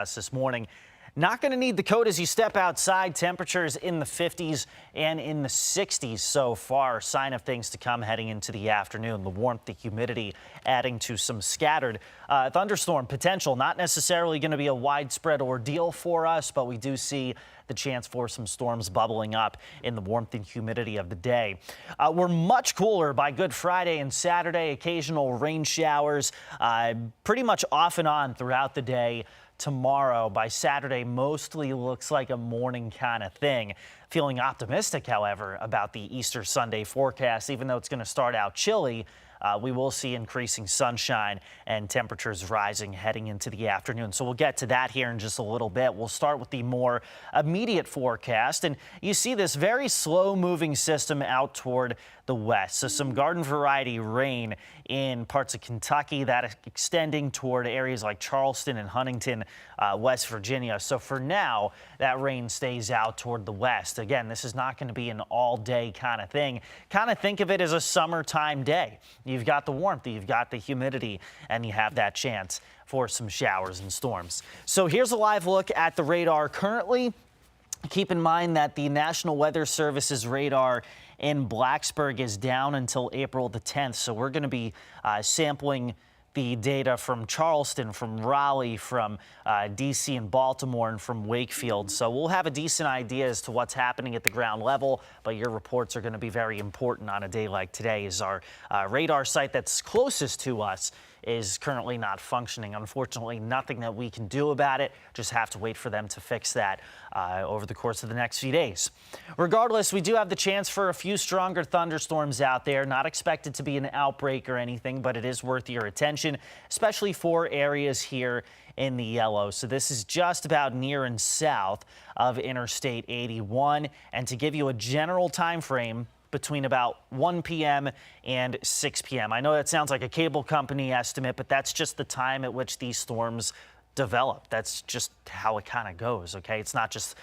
us this morning. Not going to need the coat as you step outside. Temperatures in the 50s and in the 60s so far. Sign of things to come heading into the afternoon. The warmth, the humidity adding to some scattered thunderstorm potential. Not necessarily going to be a widespread ordeal for us, but we do see the chance for some storms bubbling up in the warmth and humidity of the day. We're much cooler by Good Friday and Saturday. Occasional rain showers pretty much off and on throughout the day. Tomorrow, by Saturday, mostly looks like a morning kind of thing. Feeling optimistic, however, about the Easter Sunday forecast. Even though it's going to start out chilly, we will see increasing sunshine and temperatures rising heading into the afternoon. So we'll get to that here in just a little bit. We'll start with the more immediate forecast. And you see this very slow moving system out toward the west. So some garden variety rain in parts of Kentucky, that extending toward areas like Charleston and Huntington, West Virginia. So for now, that rain stays out toward the west. Again, this is not going to be an all day kind of thing. Kind of think of it as a summertime day. You've got the warmth, you've got the humidity, and you have that chance for some showers and storms. So here's a live look at the radar currently. Keep in mind that the National Weather Service's radar in Blacksburg is down until April the 10th. So we're going to be sampling the data from Charleston, from Raleigh, from D.C. and Baltimore, and from Wakefield. So we'll have a decent idea as to what's happening at the ground level, but your reports are going to be very important on a day like today, as our radar site that's closest to us is currently not functioning. Unfortunately, nothing that we can do about it. Just have to wait for them to fix that over the course of the next few days. Regardless, we do have the chance for a few stronger thunderstorms out there. Not expected to be an outbreak or anything, but it is worth your attention, especially for areas here in the yellow. So this is just about near and south of Interstate 81. And to give you a general time frame, between about 1 p.m. and 6 p.m. I know that sounds like a cable company estimate, but that's just the time at which these storms develop. That's just how it kind of goes, okay? It's not just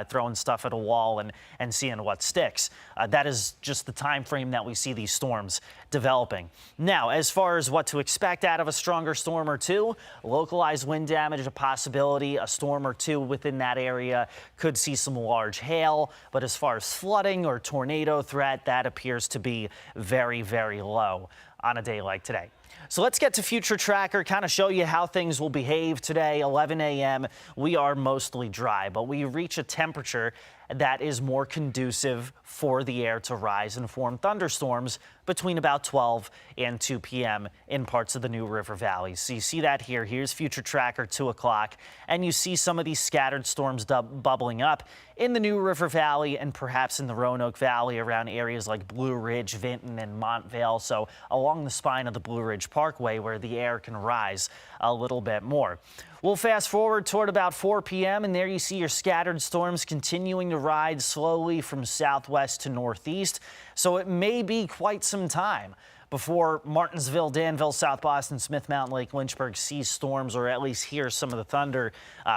throwing stuff at a wall and seeing what sticks. That is just the time frame that we see these storms developing. Now, as far as what to expect out of a stronger storm or two, localized wind damage is a possibility. A storm or two within that area could see some large hail, but as far as flooding or tornado threat, that appears to be very, very low on a day like today. So let's get to Future Tracker, kind of show you how things will behave today. 11 a.m. We are mostly dry, but we reach a temperature that is more conducive for the air to rise and form thunderstorms between about 12 and 2 p.m. in parts of the New River Valley. So you see that here. Here's Future Tracker, 2 o'clock, and you see some of these scattered storms bubbling up in the New River Valley and perhaps in the Roanoke Valley around areas like Blue Ridge, Vinton, and Montvale. So along the spine of the Blue Ridge Parkway, where the air can rise a little bit more. We'll fast forward toward about 4 p.m. and there you see your scattered storms continuing to rise slowly from southwest to northeast. So it may be quite some time before Martinsville, Danville, South Boston, Smith Mountain, Lake Lynchburg sees storms, or at least hear some of the thunder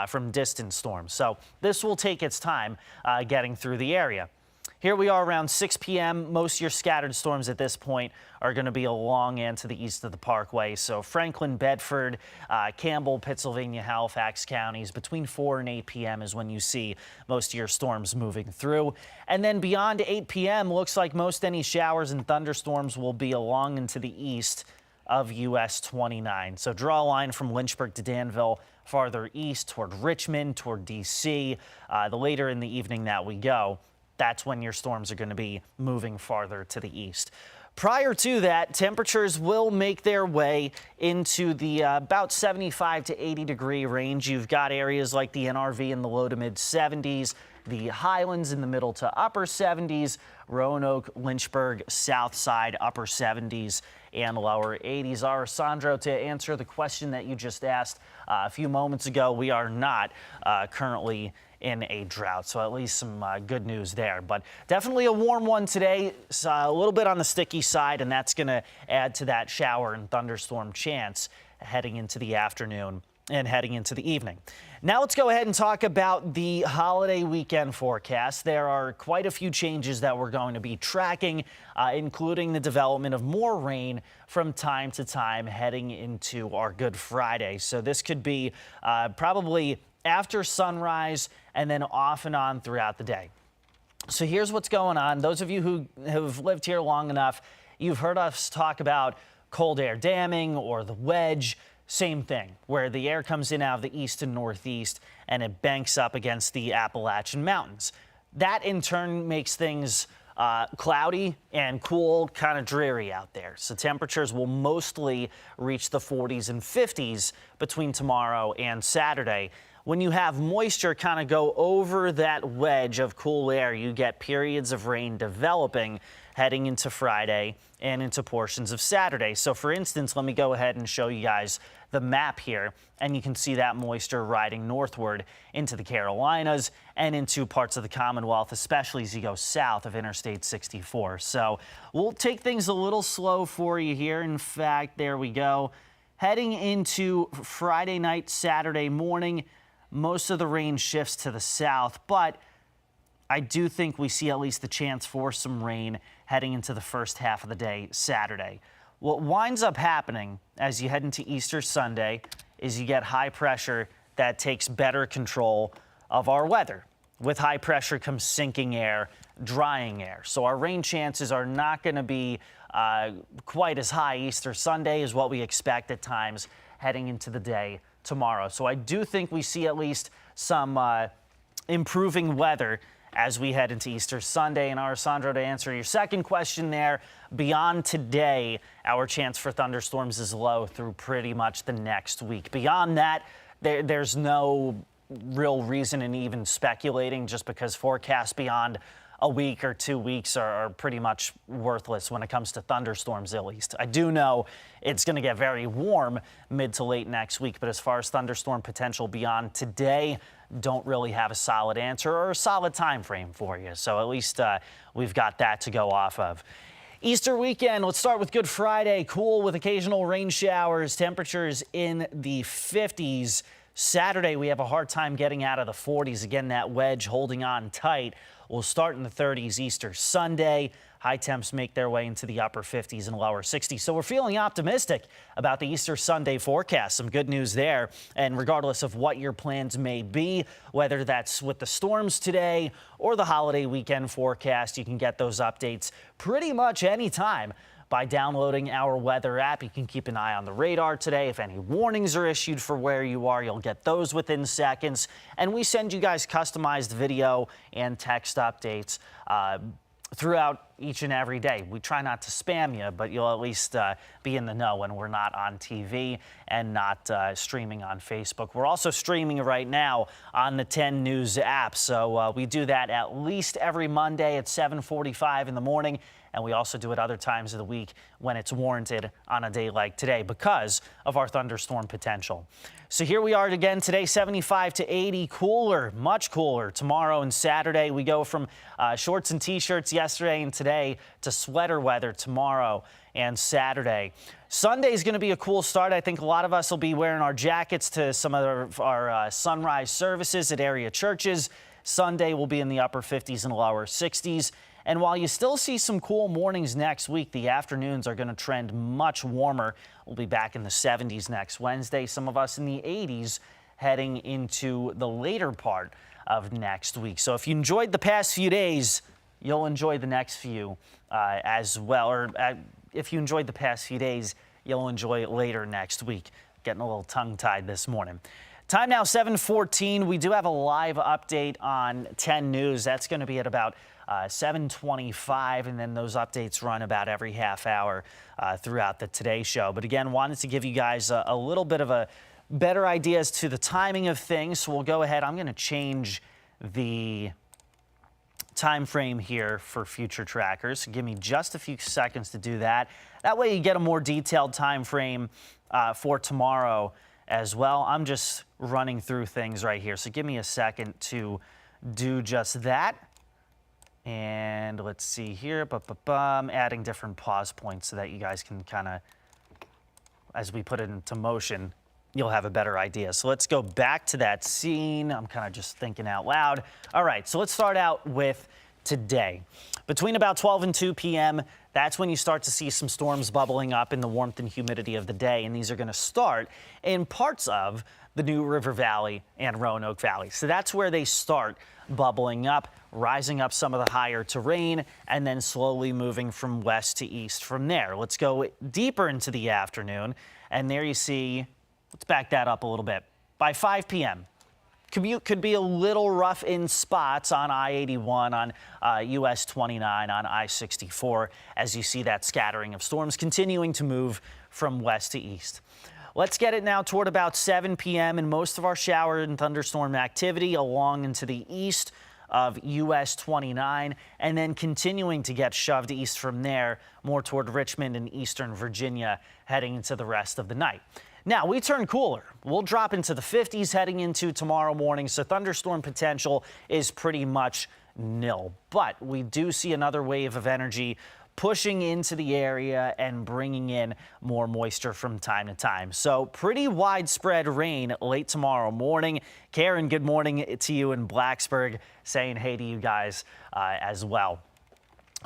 from distant storms. So this will take its time getting through the area. Here we are around 6 p.m. Most of your scattered storms at this point are going to be along and to the east of the Parkway. So Franklin, Bedford, Campbell, Pittsylvania, Halifax counties, between 4 and 8 p.m. is when you see most of your storms moving through. And then beyond 8 p.m. looks like most any showers and thunderstorms will be along and to the east of US 29. So draw a line from Lynchburg to Danville, farther east toward Richmond, toward D.C. The later in the evening that we go, that's when your storms are going to be moving farther to the east. Prior to that, temperatures will make their way into the about 75 to 80 degree range. You've got areas like the NRV in the low to mid 70s, the Highlands in the middle to upper 70s, Roanoke, Lynchburg, South Side, upper 70s and lower 80s. Sandro, to answer the question that you just asked a few moments ago, we are not currently in a drought, so at least some good news there. But definitely a warm one today. It's a little bit on the sticky side, and that's going to add to that shower and thunderstorm chance heading into the afternoon and heading into the evening. Now let's go ahead and talk about the holiday weekend forecast. There are quite a few changes that we're going to be tracking, including the development of more rain from time to time heading into our Good Friday. So this could be probably after sunrise and then off and on throughout the day. So here's what's going on. Those of you who have lived here long enough, you've heard us talk about cold air damming or the wedge. Same thing, where the air comes in out of the east and northeast and it banks up against the Appalachian Mountains. That in turn makes things cloudy and cool, kind of dreary out there. So temperatures will mostly reach the 40s and 50s between tomorrow and Saturday. When you have moisture kind of go over that wedge of cool air, you get periods of rain developing heading into Friday and into portions of Saturday. So for instance, let me go ahead and show you guys the map here, and you can see that moisture riding northward into the Carolinas and into parts of the Commonwealth, especially as you go south of Interstate 64. So we'll take things a little slow for you here. In fact, there we go. Heading into Friday night, Saturday morning, most of the rain shifts to the south, but I do think we see at least the chance for some rain heading into the first half of the day Saturday. What winds up happening as you head into Easter Sunday is you get high pressure that takes better control of our weather. With high pressure comes sinking air, drying air. So our rain chances are not going to be quite as high Easter Sunday as what we expect at times heading into the day tomorrow. So I do think we see at least some improving weather as we head into Easter Sunday. And Alessandro, to answer your second question there, beyond today, our chance for thunderstorms is low through pretty much the next week. Beyond that, there's no real reason in even speculating, just because forecasts beyond a week or 2 weeks are pretty much worthless when it comes to thunderstorms, at least. I do know it's going to get very warm mid to late next week, but as far as thunderstorm potential beyond today, don't really have a solid answer or a solid time frame for you. So at least we've got that to go off of. Easter weekend, let's start with Good Friday. Cool with occasional rain showers, temperatures in the 50s. Saturday, we have a hard time getting out of the 40s. Again, that wedge holding on tight. We'll start in the 30s Easter Sunday. High temps make their way into the upper 50s and lower 60s. So we're feeling optimistic about the Easter Sunday forecast. Some good news there. And regardless of what your plans may be, whether that's with the storms today or the holiday weekend forecast, you can get those updates pretty much anytime by downloading our weather app. You can keep an eye on the radar today. If any warnings are issued for where you are, you'll get those within seconds. And we send you guys customized video and text updates throughout each and every day. We try not to spam you, but you'll at least be in the know when we're not on TV and not streaming on Facebook. We're also streaming right now on the 10 News app. So we do that at least every Monday at 7:45 in the morning. And we also do it other times of the week when it's warranted on a day like today because of our thunderstorm potential. So here we are again today, 75 to 80, cooler, much cooler tomorrow and Saturday. We go from shorts and T-shirts yesterday and today to sweater weather tomorrow and Saturday. Sunday is going to be a cool start. I think a lot of us will be wearing our jackets to some of our sunrise services at area churches. Sunday will be in the upper 50s and lower 60s. And while you still see some cool mornings next week, the afternoons are going to trend much warmer. We'll be back in the 70s next Wednesday, some of us in the 80s heading into the later part of next week. So if you enjoyed the past few days, you'll enjoy the next few as well. Or if you enjoyed the past few days, you'll enjoy it later next week. Getting a little tongue-tied this morning. Time now 7:14. We do have a live update on 10 News. That's going to be at about 7:25, and then those updates run about every half hour throughout the Today Show. But again, wanted to give you guys a little bit of a better idea as to the timing of things. So we'll go ahead. I'm going to change the time frame here for future trackers. Give me just a few seconds to do that. That way you get a more detailed time frame for tomorrow as well. I'm just running through things right here. So give me a second to do just that. And let's see here, I'm adding different pause points so that you guys can kind of, as we put it into motion, you'll have a better idea. So let's go back to that scene. I'm kind of just thinking out loud. All right, so let's start out with today. Between about 12 and 2 p.m., that's when you start to see some storms bubbling up in the warmth and humidity of the day. And these are going to start in parts of the New River Valley and Roanoke Valley. So that's where they start bubbling up, rising up some of the higher terrain, and then slowly moving from west to east from there. Let's go deeper into the afternoon, and there you see, let's back that up a little bit. By 5 p.m., commute could be a little rough in spots on I-81, on US 29, on I-64, as you see that scattering of storms continuing to move from west to east. Let's get it now toward about 7 p.m. and most of our shower and thunderstorm activity along into the east of US 29, and then continuing to get shoved east from there, more toward Richmond and eastern Virginia, heading into the rest of the night. Now, we turn cooler. We'll drop into the 50s heading into tomorrow morning, so thunderstorm potential is pretty much nil. But we do see another wave of energy pushing into the area and bringing in more moisture from time to time. So pretty widespread rain late tomorrow morning. Karen, good morning to you in Blacksburg, saying hey to you guys as well.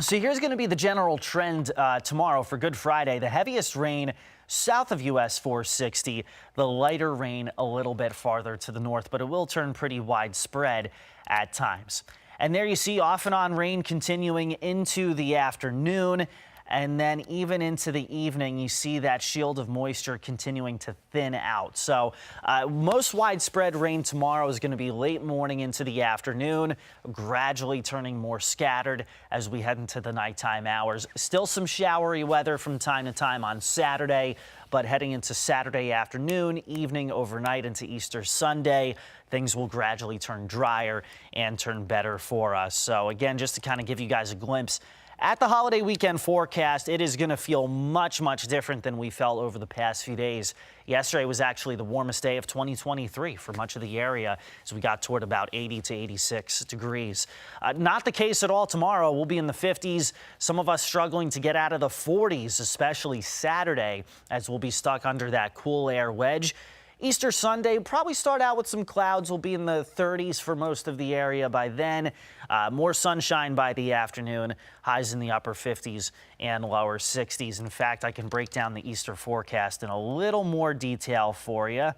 So here's going to be the general trend tomorrow for Good Friday. The heaviest rain south of US 460, the lighter rain a little bit farther to the north, but it will turn pretty widespread at times. And there you see off and on rain continuing into the afternoon. And then even into the evening, you see that shield of moisture continuing to thin out. So most widespread rain tomorrow is going to be late morning into the afternoon, gradually turning more scattered as we head into the nighttime hours. Still some showery weather from time to time on Saturday, but heading into Saturday afternoon, evening, overnight into Easter Sunday, things will gradually turn drier and turn better for us. So again, just to kind of give you guys a glimpse at the holiday weekend forecast, it is going to feel much, much different than we felt over the past few days. Yesterday was actually the warmest day of 2023 for much of the area as we got toward about 80 to 86 degrees. Not the case at all tomorrow. We'll be in the 50s. Some of us struggling to get out of the 40s, especially Saturday, as we'll be stuck under that cool air wedge. Easter Sunday, probably start out with some clouds. We'll be in the 30s for most of the area by then. More sunshine by the afternoon, highs in the upper 50s and lower 60s. In fact, I can break down the Easter forecast in a little more detail for you.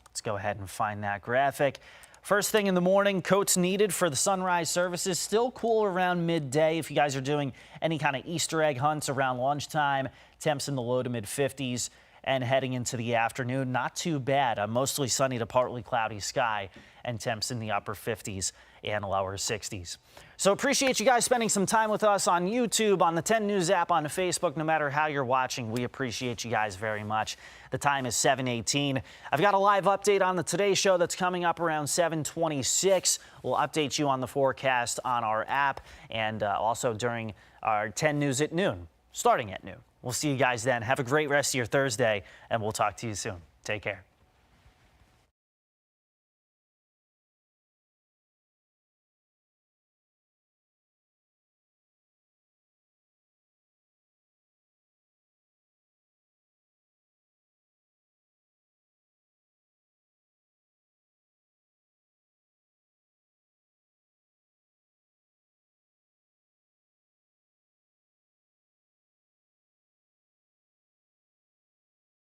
Let's go ahead and find that graphic. First thing in the morning, coats needed for the sunrise services. Still cool around midday if you guys are doing any kind of Easter egg hunts around lunchtime. Temps in the low to mid 50s. And heading into the afternoon, not too bad. A mostly sunny to partly cloudy sky and temps in the upper 50s and lower 60s. So appreciate you guys spending some time with us on YouTube, on the 10 News app, on Facebook. No matter how you're watching, we appreciate you guys very much. The time is 7:18. I've got a live update on the Today Show that's coming up around 7:26. We'll update you on the forecast on our app and also during our 10 News at noon, starting at noon. We'll see you guys then. Have a great rest of your Thursday, and we'll talk to you soon. Take care.